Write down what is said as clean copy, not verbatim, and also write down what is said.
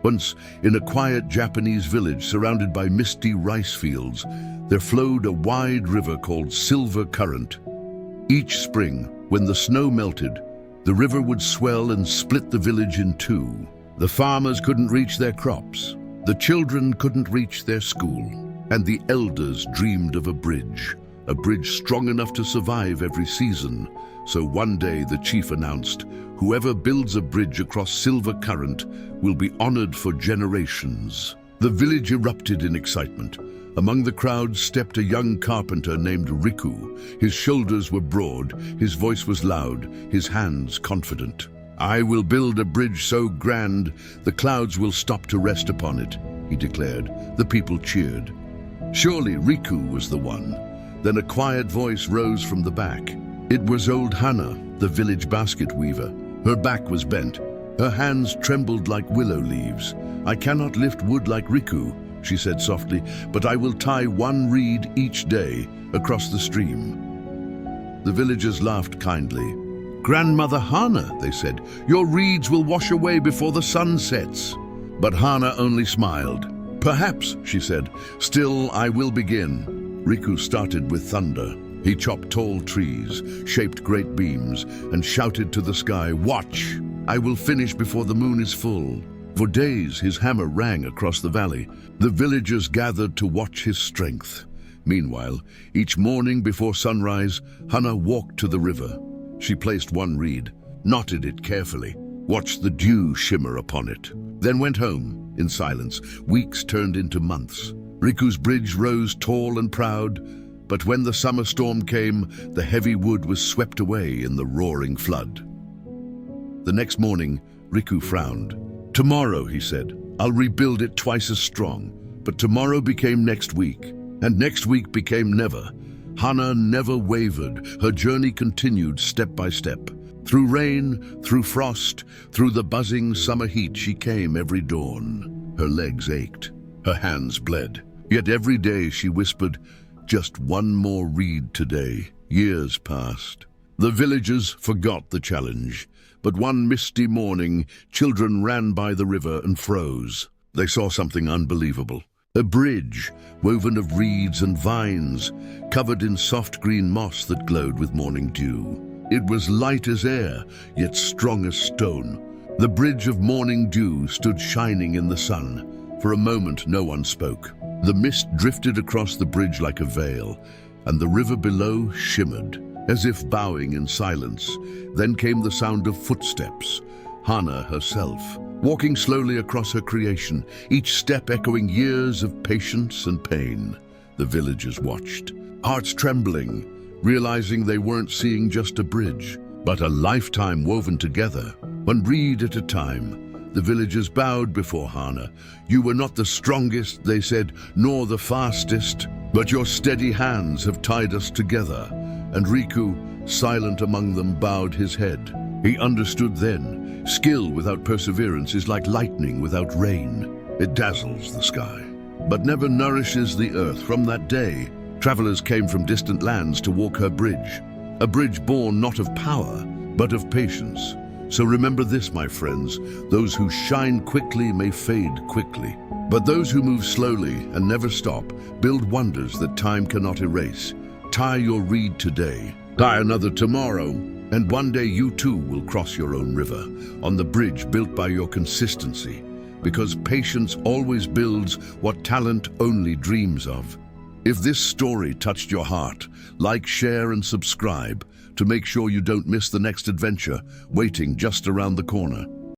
Once, in a quiet Japanese village surrounded by misty rice fields, there flowed a wide river called Silver Current. Each spring, when the snow melted, the river would swell and split the village in two. The farmers couldn't reach their crops, the children couldn't reach their school, and the elders dreamed of a bridge strong enough to survive every season. So one day the chief announced, whoever builds a bridge across Silver Current will be honored for generations. The village erupted in excitement. Among the crowd stepped a young carpenter named Riku. His shoulders were broad, his voice was loud, his hands confident. "I will build a bridge so grand, the clouds will stop to rest upon it," he declared. The people cheered. Surely Riku was the one. Then a quiet voice rose from the back. It was old Hana, the village basket weaver. Her back was bent. Her hands trembled like willow leaves. "I cannot lift wood like Riku," she said softly, "but I will tie one reed each day across the stream." The villagers laughed kindly. "Grandmother Hana," they said, "your reeds will wash away before the sun sets." But Hana only smiled. "Perhaps," she said, "still I will begin." Riku started with thunder. He chopped tall trees, shaped great beams, and shouted to the sky, "Watch! I will finish before the moon is full." For days his hammer rang across the valley. The villagers gathered to watch his strength. Meanwhile, each morning before sunrise, Hana walked to the river. She placed one reed, knotted it carefully, watched the dew shimmer upon it, then went home in silence. Weeks turned into months. Riku's bridge rose tall and proud, but when the summer storm came, the heavy wood was swept away in the roaring flood. The next morning, Riku frowned. "Tomorrow," he said, "I'll rebuild it twice as strong." But tomorrow became next week, and next week became never. Hana never wavered. Her journey continued step by step. Through rain, through frost, through the buzzing summer heat, she came every dawn. Her legs ached, her hands bled. Yet every day she whispered, "Just one more reed today." Years passed. The villagers forgot the challenge. But one misty morning, children ran by the river and froze. They saw something unbelievable. A bridge, woven of reeds and vines, covered in soft green moss that glowed with morning dew. It was light as air, yet strong as stone. The bridge of morning dew stood shining in the sun. For a moment, no one spoke. The mist drifted across the bridge like a veil, and the river below shimmered, as if bowing in silence. Then came the sound of footsteps. Hana herself, walking slowly across her creation, each step echoing years of patience and pain. The villagers watched, hearts trembling, realizing they weren't seeing just a bridge, but a lifetime woven together. One reed at a time, the villagers bowed before Hana. "You were not the strongest," they said, "nor the fastest, but your steady hands have tied us together." And Riku, silent among them, bowed his head. He understood then, skill without perseverance is like lightning without rain. It dazzles the sky, but never nourishes the earth. From that day, travelers came from distant lands to walk her bridge, a bridge born not of power, but of patience. So remember this, my friends, those who shine quickly may fade quickly, but those who move slowly and never stop build wonders that time cannot erase. Tie your reed today, tie another tomorrow, and one day you too will cross your own river, on the bridge built by your consistency, because patience always builds what talent only dreams of. If this story touched your heart, like, share, and subscribe to make sure you don't miss the next adventure waiting just around the corner.